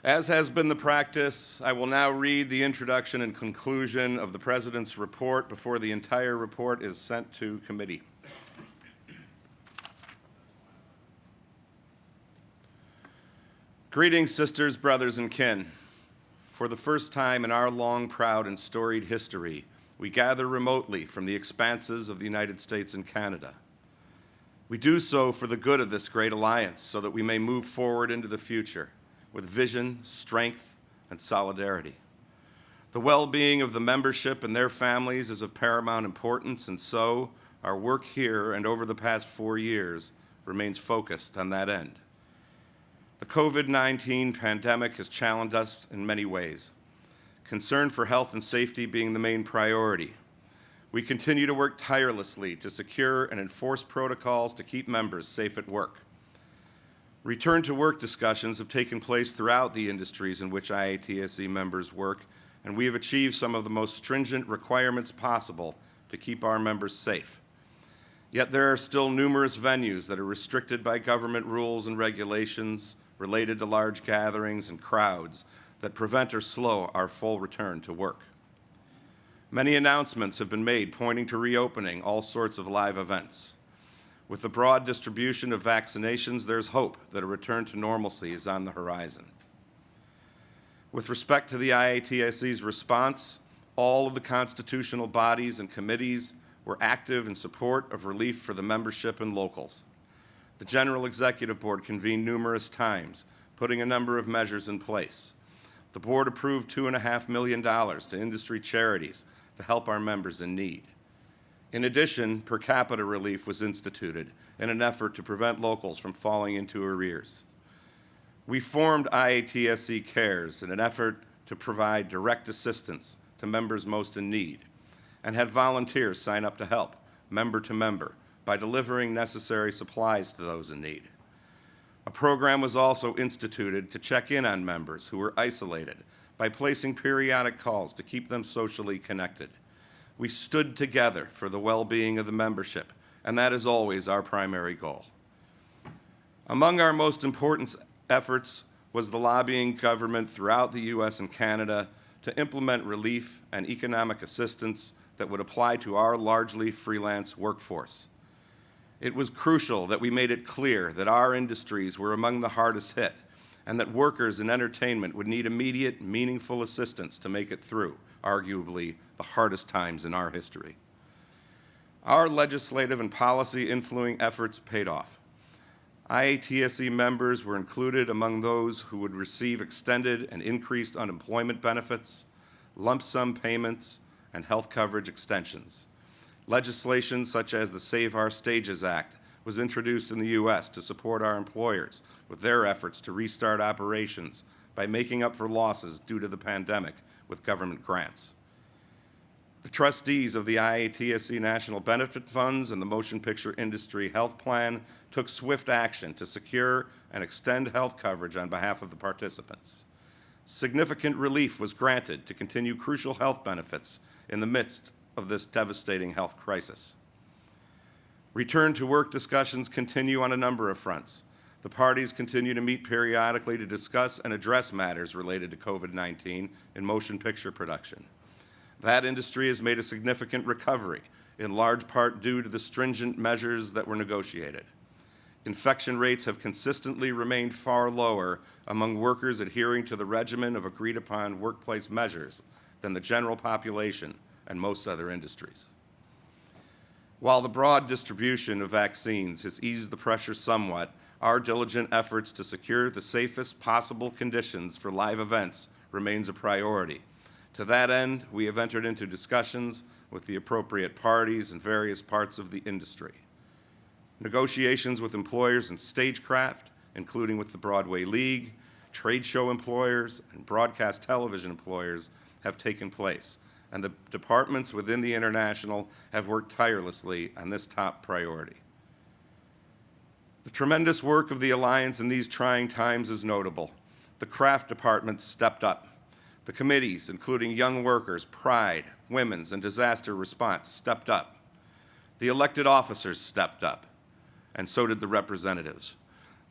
As has been the practice, I will now read the introduction and conclusion of the President's report before the entire report is sent to committee. Greetings, sisters, brothers, and kin. For the first time in our long, proud, and storied history, we gather remotely from the expanses of the United States and Canada. We do so for the good of this great alliance so that we may move forward into the future with vision, strength, and solidarity. The well-being of the membership and their families is of paramount importance, and so our work here and over the past 4 years remains focused on that end. The COVID-19 pandemic has challenged us in many ways, concern for health and safety being the main priority. We continue to work tirelessly to secure and enforce protocols to keep members safe at work. Return to work discussions have taken place throughout the industries in which IATSE members work, and we have achieved some of the most stringent requirements possible to keep our members safe. Yet there are still numerous venues that are restricted by government rules and regulations related to large gatherings and crowds that prevent or slow our full return to work. Many announcements have been made pointing to reopening all sorts of live events. With the broad distribution of vaccinations, there's hope that a return to normalcy is on the horizon. With respect to the IATSE's response, all of the constitutional bodies and committees were active in support of relief for the membership and locals. The General Executive Board convened numerous times, putting a number of measures in place. The board approved $2.5 million to industry charities to help our members in need. In addition, per capita relief was instituted in an effort to prevent locals from falling into arrears. We formed IATSE Cares in an effort to provide direct assistance to members most in need, and had volunteers sign up to help, member to member, by delivering necessary supplies to those in need. A program was also instituted to check in on members who were isolated by placing periodic calls to keep them socially connected. We stood together for the well-being of the membership, and that is always our primary goal. Among our most important efforts was the lobbying government throughout the U.S. and Canada to implement relief and economic assistance that would apply to our largely freelance workforce. It was crucial that we made it clear that our industries were among the hardest hit and that workers in entertainment would need immediate, meaningful assistance to make it through, arguably the hardest times in our history. Our legislative and policy influencing efforts paid off. IATSE members were included among those who would receive extended and increased unemployment benefits, lump sum payments, and health coverage extensions. Legislation such as the Save Our Stages Act was introduced in the U.S. to support our employers with their efforts to restart operations by making up for losses due to the pandemic with government grants. The trustees of the IATSE National Benefit Funds and the Motion Picture Industry Health Plan took swift action to secure and extend health coverage on behalf of the participants. Significant relief was granted to continue crucial health benefits in the midst of this devastating health crisis. Return to work discussions continue on a number of fronts. The parties continue to meet periodically to discuss and address matters related to COVID-19 in motion picture production. That industry has made a significant recovery, in large part due to the stringent measures that were negotiated. Infection rates have consistently remained far lower among workers adhering to the regimen of agreed-upon workplace measures than the general population and most other industries. While the broad distribution of vaccines has eased the pressure somewhat, our diligent efforts to secure the safest possible conditions for live events remains a priority. To that end, we have entered into discussions with the appropriate parties in various parts of the industry. Negotiations with employers in stagecraft, including with the Broadway League, trade show employers, and broadcast television employers have taken place, and the departments within the International have worked tirelessly on this top priority. The tremendous work of the Alliance in these trying times is notable. The craft departments stepped up. The committees, including Young Workers, Pride, Women's, and Disaster Response, stepped up. The elected officers stepped up, and so did the representatives.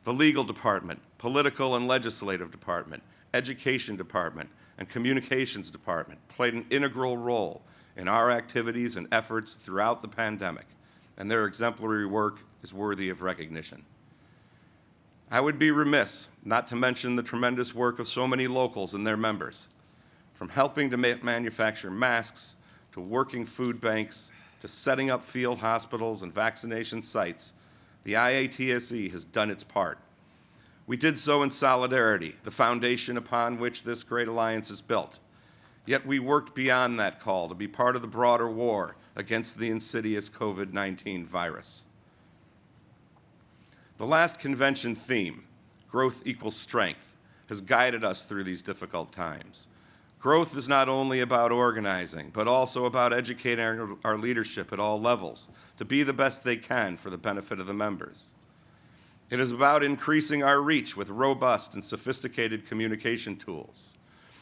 The legal department, political and legislative department, education department, and communications department played an integral role in our activities and efforts throughout the pandemic, and their exemplary work is worthy of recognition. I would be remiss not to mention the tremendous work of so many locals and their members, from helping to manufacture masks, to working food banks, to setting up field hospitals and vaccination sites. The IATSE has done its part. We did so in solidarity, the foundation upon which this great alliance is built. Yet we worked beyond that call to be part of the broader war against the insidious COVID-19 virus. The last convention theme, growth equals strength, has guided us through these difficult times. Growth is not only about organizing, but also about educating our leadership at all levels to be the best they can for the benefit of the members. It is about increasing our reach with robust and sophisticated communication tools.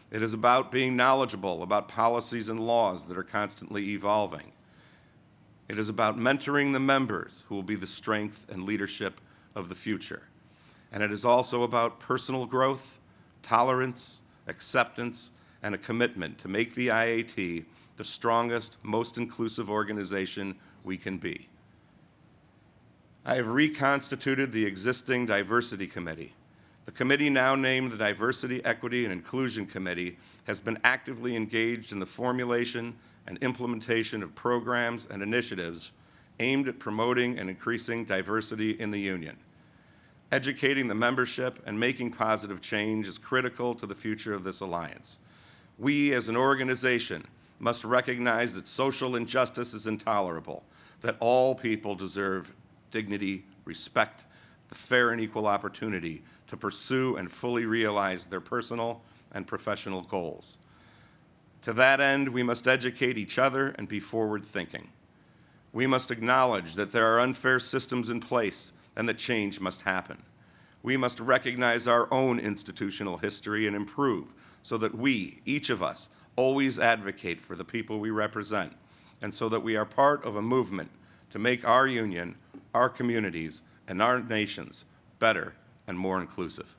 It is about being knowledgeable about policies and laws that are constantly evolving. It is about mentoring the members who will be the strength and leadership of the future. And it is also about personal growth, tolerance, acceptance, and a commitment to make the IAT the strongest, most inclusive organization we can be. I have reconstituted the existing Diversity Committee. The committee, now named the Diversity, Equity, and Inclusion Committee, has been actively engaged in the formulation and implementation of programs and initiatives aimed at promoting and increasing diversity in the union. Educating the membership and making positive change is critical to the future of this alliance. We, as an organization, must recognize that social injustice is intolerable, that all people deserve dignity, respect, the fair and equal opportunity to pursue and fully realize their personal and professional goals. To that end, we must educate each other and be forward-thinking. We must acknowledge that there are unfair systems in place and that change must happen. We must recognize our own institutional history and improve so that we, each of us, always advocate for the people we represent, and so that we are part of a movement to make our union, our communities, and our nations better and more inclusive.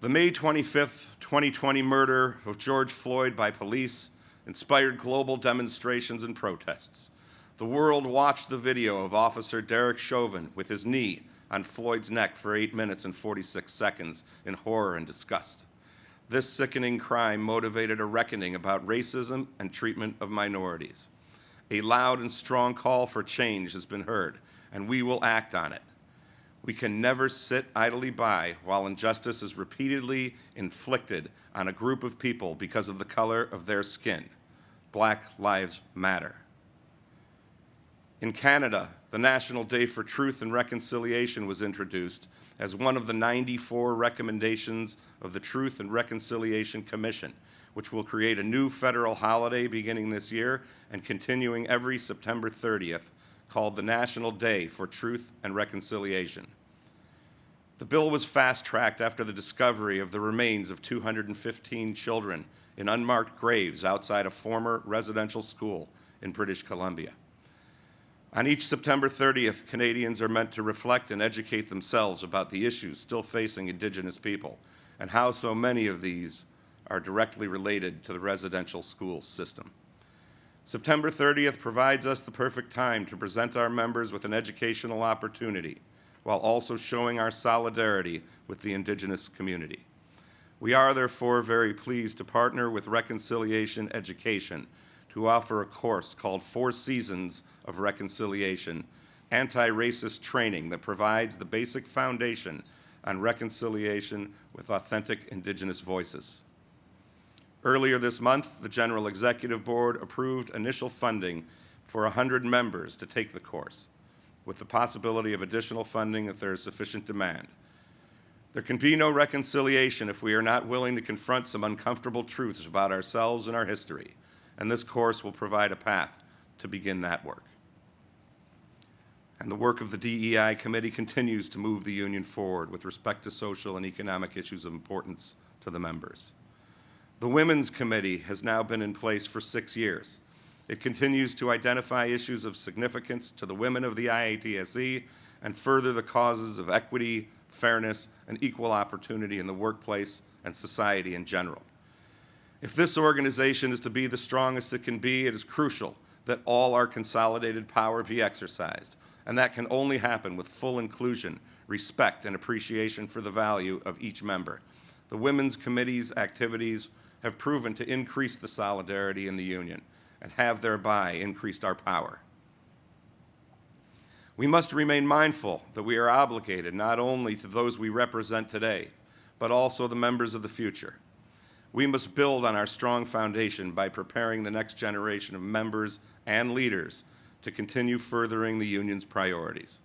The May 25th, 2020 murder of George Floyd by police inspired global demonstrations and protests. The world watched the video of Officer Derek Chauvin with his knee on Floyd's neck for 8 minutes and 46 seconds in horror and disgust. This sickening crime motivated a reckoning about racism and treatment of minorities. A loud and strong call for change has been heard, and we will act on it. We can never sit idly by while injustice is repeatedly inflicted on a group of people because of the color of their skin. Black Lives Matter. In Canada, the National Day for Truth and Reconciliation was introduced as one of the 94 recommendations of the Truth and Reconciliation Commission, which will create a new federal holiday beginning this year and continuing every September 30th, called the National Day for Truth and Reconciliation. The bill was fast-tracked after the discovery of the remains of 215 children in unmarked graves outside a former residential school in British Columbia. On each September 30th, Canadians are meant to reflect and educate themselves about the issues still facing Indigenous people and how so many of these are directly related to the residential school system. September 30th provides us the perfect time to present our members with an educational opportunity while also showing our solidarity with the Indigenous community. We are therefore very pleased to partner with Reconciliation Education to offer a course called 4 Seasons of Reconciliation, anti-racist training that provides the basic foundation on reconciliation with authentic Indigenous voices. Earlier this month, the General Executive Board approved initial funding for 100 members to take the course, with the possibility of additional funding if there is sufficient demand. There can be no reconciliation if we are not willing to confront some uncomfortable truths about ourselves and our history, and this course will provide a path to begin that work. And the work of the DEI Committee continues to move the union forward with respect to social and economic issues of importance to the members. The Women's Committee has now been in place for 6 years. It continues to identify issues of significance to the women of the IATSE and further the causes of equity, fairness, and equal opportunity in the workplace and society in general. If this organization is to be the strongest it can be, it is crucial that all our consolidated power be exercised, and that can only happen with full inclusion, respect, and appreciation for the value of each member. The Women's Committee's activities have proven to increase the solidarity in the union and have thereby increased our power. We must remain mindful that we are obligated not only to those we represent today, but also the members of the future. We must build on our strong foundation by preparing the next generation of members and leaders to continue furthering the union's priorities.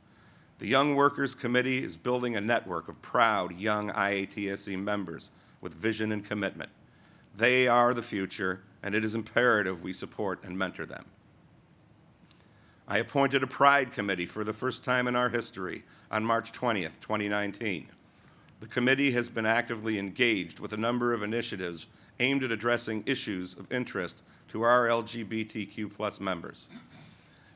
The Young Workers Committee is building a network of proud young IATSE members with vision and commitment. They are the future, and it is imperative we support and mentor them. I appointed a Pride Committee for the first time in our history on March 20th, 2019. The committee has been actively engaged with a number of initiatives aimed at addressing issues of interest to our LGBTQ+ members.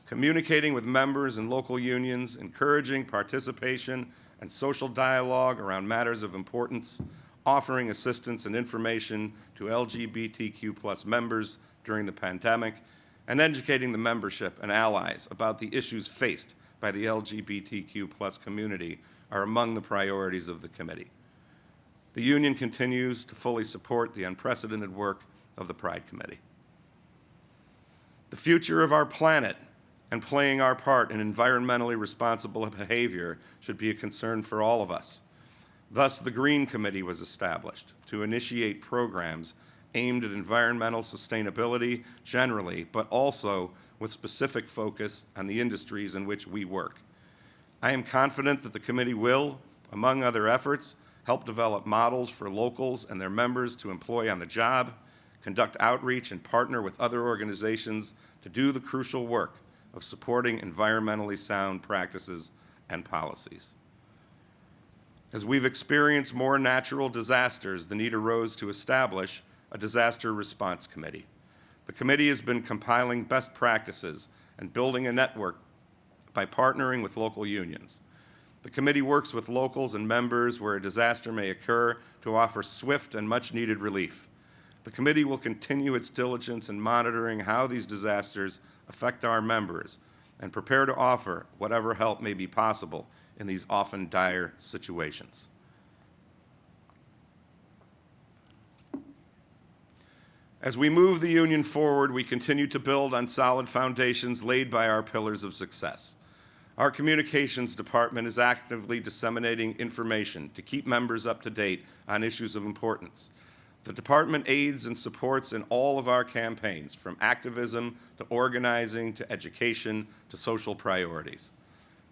Communicating with members and local unions, encouraging participation and social dialogue around matters of importance, offering assistance and information to LGBTQ+ members during the pandemic, and educating the membership and allies about the issues faced by the LGBTQ+ community are among the priorities of the committee. The union continues to fully support the unprecedented work of the Pride Committee. The future of our planet and playing our part in environmentally responsible behavior should be a concern for all of us. Thus, the Green Committee was established to initiate programs aimed at environmental sustainability generally, but also with specific focus on the industries in which we work. I am confident that the committee will, among other efforts, help develop models for locals and their members to employ on the job, conduct outreach, and partner with other organizations to do the crucial work of supporting environmentally sound practices and policies. As we've experienced more natural disasters, the need arose to establish a disaster response committee. The committee has been compiling best practices and building a network by partnering with local unions. The committee works with locals and members where a disaster may occur to offer swift and much-needed relief. The committee will continue its diligence in monitoring how these disasters affect our members and prepare to offer whatever help may be possible in these often dire situations. As we move the union forward, we continue to build on solid foundations laid by our pillars of success. Our communications department is actively disseminating information to keep members up to date on issues of importance. The department aids and supports in all of our campaigns, from activism to organizing to education to social priorities.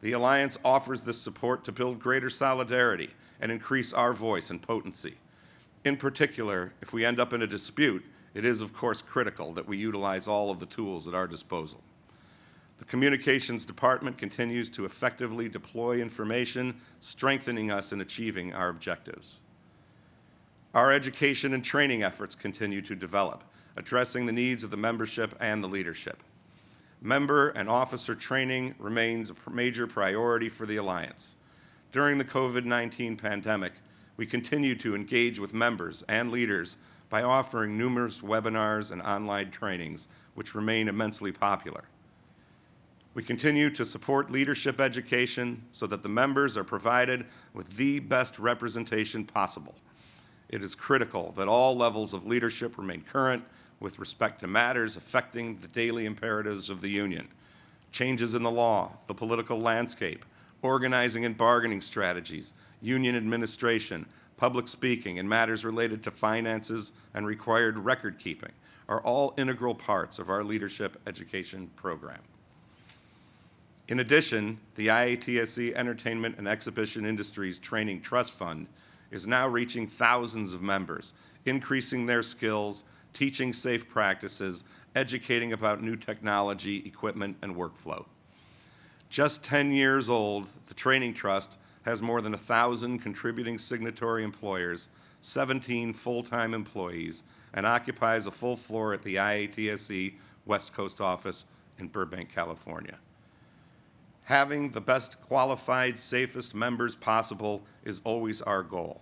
The Alliance offers this support to build greater solidarity and increase our voice and potency. In particular, if we end up in a dispute, it is, of course, critical that we utilize all of the tools at our disposal. The Communications Department continues to effectively deploy information, strengthening us in achieving our objectives. Our education and training efforts continue to develop, addressing the needs of the membership and the leadership. Member and officer training remains a major priority for the Alliance. During the COVID-19 pandemic, we continue to engage with members and leaders by offering numerous webinars and online trainings, which remain immensely popular. We continue to support leadership education so that the members are provided with the best representation possible. It is critical that all levels of leadership remain current with respect to matters affecting the daily imperatives of the union, changes in the law, the political landscape, organizing and bargaining strategies, union administration, public speaking, and matters related to finances and required record keeping are all integral parts of our leadership education program. In addition, the IATSE Entertainment and Exhibition Industries Training Trust Fund is now reaching thousands of members, increasing their skills, teaching safe practices, educating about new technology, equipment, and workflow. Just 10 years old, the Training Trust has more than 1,000 contributing signatory employers, 17 full-time employees, and occupies a full floor at the IATSE West Coast office in Burbank, California. Having the best qualified, safest members possible is always our goal.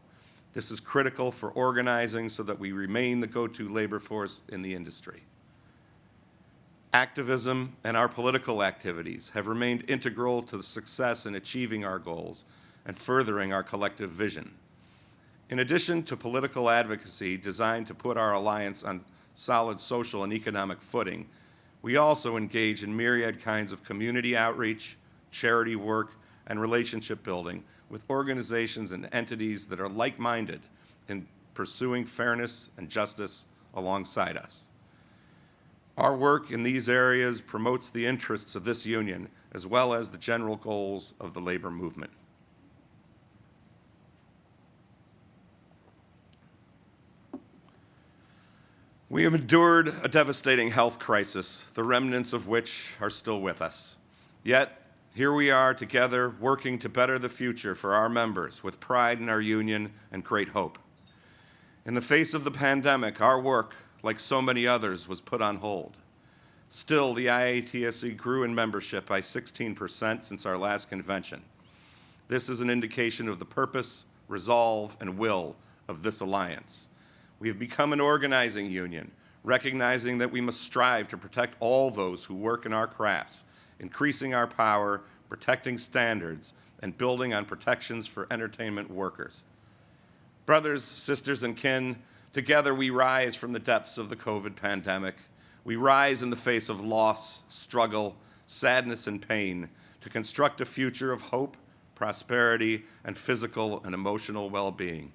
This is critical for organizing so that we remain the go-to labor force in the industry. Activism and our political activities have remained integral to the success in achieving our goals and furthering our collective vision. In addition to political advocacy designed to put our alliance on solid social and economic footing, we also engage in myriad kinds of community outreach, charity work, and relationship building with organizations and entities that are like-minded in pursuing fairness and justice alongside us. Our work in these areas promotes the interests of this union as well as the general goals of the labor movement. We have endured a devastating health crisis, the remnants of which are still with us. Yet, here we are together working to better the future for our members with pride in our union and great hope. In the face of the pandemic, our work, like so many others, was put on hold. Still, the IATSE grew in membership by 16% since our last convention. This is an indication of the purpose, resolve, and will of this alliance. We have become an organizing union, recognizing that we must strive to protect all those who work in our crafts, increasing our power, protecting standards, and building on protections for entertainment workers. Brothers, sisters, and kin, together we rise from the depths of the COVID pandemic. We rise in the face of loss, struggle, sadness, and pain to construct a future of hope, prosperity, and physical and emotional well-being.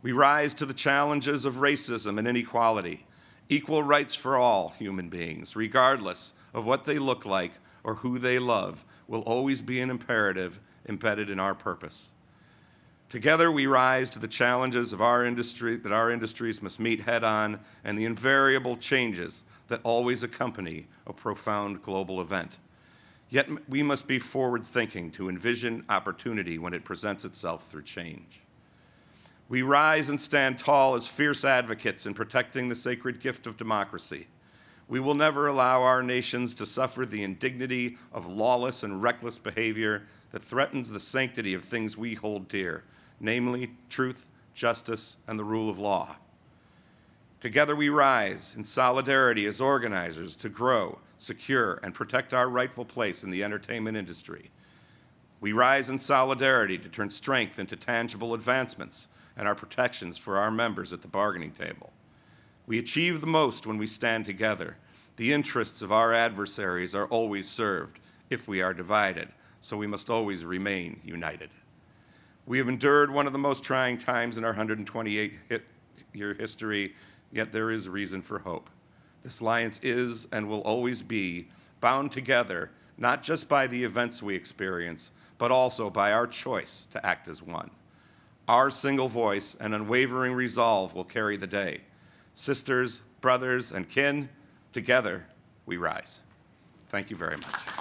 We rise to the challenges of racism and inequality, equal rights for all human beings, regardless of what they look like or who they love, will always be an imperative embedded in our purpose. Together we rise to the challenges of our industry that our industries must meet head-on and the invariable changes that always accompany a profound global event. Yet we must be forward-thinking to envision opportunity when it presents itself through change. We rise and stand tall as fierce advocates in protecting the sacred gift of democracy. We will never allow our nations to suffer the indignity of lawless and reckless behavior that threatens the sanctity of things we hold dear, namely truth, justice, and the rule of law. Together we rise in solidarity as organizers to grow, secure, and protect our rightful place in the entertainment industry. We rise in solidarity to turn strength into tangible advancements and our protections for our members at the bargaining table. We achieve the most when we stand together. The interests of our adversaries are always served if we are divided, so we must always remain united. We have endured one of the most trying times in our 128-year history, yet there is reason for hope. This alliance is and will always be bound together, not just by the events we experience, but also by our choice to act as one. Our single voice and unwavering resolve will carry the day. Sisters, brothers, and kin, together we rise. Thank you very much.